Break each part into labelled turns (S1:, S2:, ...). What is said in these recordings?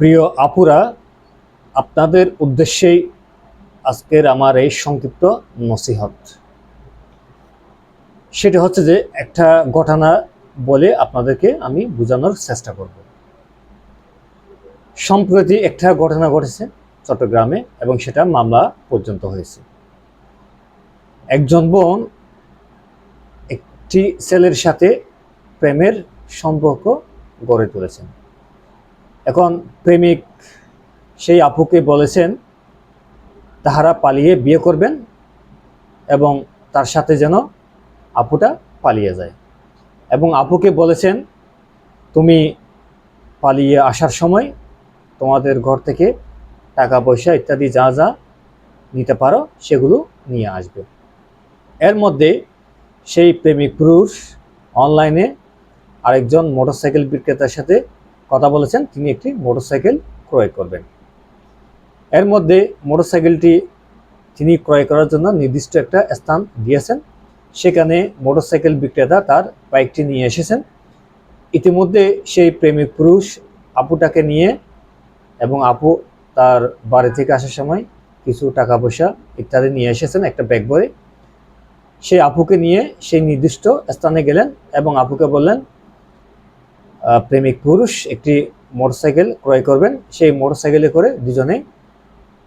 S1: প্রিয় আপুরা, আপনাদের উদ্দেশ্যেই আজকের আমার এই সংক্ষিপ্ত নসিহত। সেটা হচ্ছে যে একটা ঘটনা বলে আপনাদেরকে আমি বোঝানোর চেষ্টা করব। সম্প্রতি একটা ঘটনা ঘটেছে চট্টগ্রামে এবং সেটা মামলা পর্যন্ত হয়েছে। একজন বোন একটি ছেলের সাথে প্রেমের সম্পর্ক গড়ে তুলেছেন। এখন প্রেমিক সেই আপুকে বলেছেন তাহারা পালিয়ে বিয়ে করবেন এবং তার সাথে যেন আপুটা পালিয়ে যায়, এবং আপুকে বলেছেন তুমি পালিয়ে আসার সময় তোমাদের ঘর থেকে টাকা পয়সা ইত্যাদি যা যা নিতে পারো সেগুলো নিয়ে আসবে। এর মধ্যে সেই প্রেমিক পুরুষ অনলাইনে আরেকজন মোটরসাইকেল বিক্রেতার সাথে কথা বলেছেন, তিনি একটি মোটরসাইকেল ক্রয় করবেন। এর মধ্যে মোটরসাইকেলটি তিনি ক্রয় করার জন্য নির্দিষ্ট একটা স্থান দিয়েছেন। সেখানে মোটরসাইকেল বিক্রেতা তার বাইকটি নিয়ে এসেছেন। ইতিমধ্যে সেই প্রেমিক পুরুষ আপুটাকে নিয়ে এবং আপু তার বাড়ি থেকে আসার সময় কিছু টাকা পয়সা ইত্যাদি নিয়ে এসেছেন একটা ব্যাগ ভরে। সেই আপুকে নিয়ে সেই নির্দিষ্ট স্থানে গেলেন এবং আপুকে বললেন প্রেমিক পুরুষ একটি মোটরসাইকেল ক্রয় করবেন, সেই মোটরসাইকেলে করে দুজনেই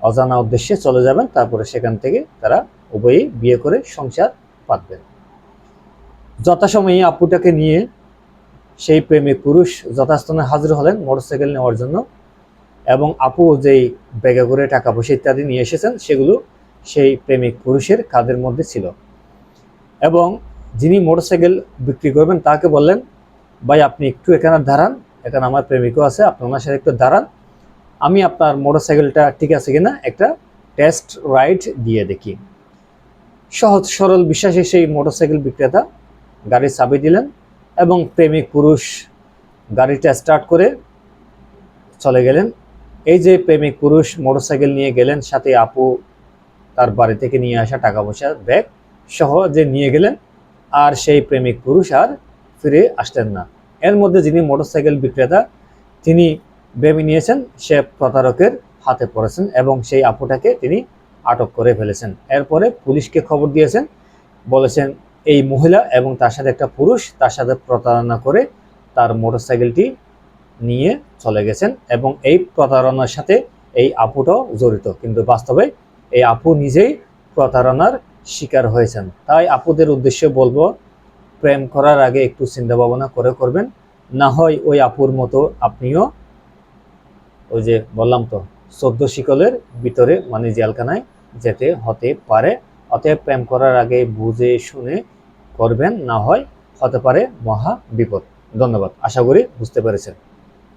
S1: অজানা উদ্দেশ্যে চলে যাবেন, তারপরে সেখান থেকে তারা উভয়ই বিয়ে করে সংসার পাতবেন। যথাসময়ে আপুটাকে নিয়ে সেই প্রেমিক পুরুষ যথাস্থানে হাজির হলেন মোটরসাইকেল নেওয়ার জন্য, এবং আপু যেই ব্যাগে করে টাকা পয়সা ইত্যাদি নিয়ে এসেছেন সেগুলো সেই প্রেমিক পুরুষের কাঁধের মধ্যে ছিল। এবং যিনি মোটরসাইকেল বিক্রি করবেন তাকে বললেন, ভাই আপনি একটু এখানে দাঁড়ান, এখানে আমার প্রেমিকও আছে, আপনি ওনার সাথে একটু দাঁড়ান, আমি আপনার মোটরসাইকেলটা ঠিক আছে কিনা একটা টেস্ট রাইড দিয়ে দেখি। সহজ সরল বিশ্বাসে সেই মোটরসাইকেল বিক্রেতা গাড়ির চাবি দিলেন এবং প্রেমিক পুরুষ গাড়িটা স্টার্ট করে চলে গেলেন। এই যে প্রেমিক পুরুষ মোটরসাইকেল নিয়ে গেলেন, সাথে আপু তার বাড়ি থেকে নিয়ে আসা টাকা পয়সা ব্যাগ সহ যে নিয়ে গেলেন, আর সেই প্রেমিক পুরুষ আর ফিরে আসলেন না। এর মধ্যে যিনি মোটরসাইকেল বিক্রেতা তিনি ভেবে নিয়েছেন সে প্রতারকের হাতে পড়েছেন এবং সেই আপুটাকে তিনি আটক করে ফেলেছেন। এরপরে পুলিশকে খবর দিয়েছেন, বলেছেন এই মহিলা এবং তার সাথে একটা পুরুষ তার সাথে প্রতারণা করে তার মোটরসাইকেলটি নিয়ে চলে গেছেন এবং এই প্রতারণার সাথে এই আপুটাও জড়িত, কিন্তু বাস্তবে এই আপু নিজেই প্রতারণার শিকার হয়েছেন। তাই আপুদের উদ্দেশ্যে বলবো, প্রেম করার আগে একটু চিন্তা ভাবনা করে করবেন, না হয় ওই আপুর মতো আপনিও ওই যে বললাম তো 14 শিকলের ভিতরে মানে জেলখানায় যেতে হতে পারে। অতএব প্রেম করার আগে বুঝে শুনে করবেন, না হয় হতে পারে মহা বিপদ। ধন্যবাদ, আশা করি বুঝতে পেরেছেন।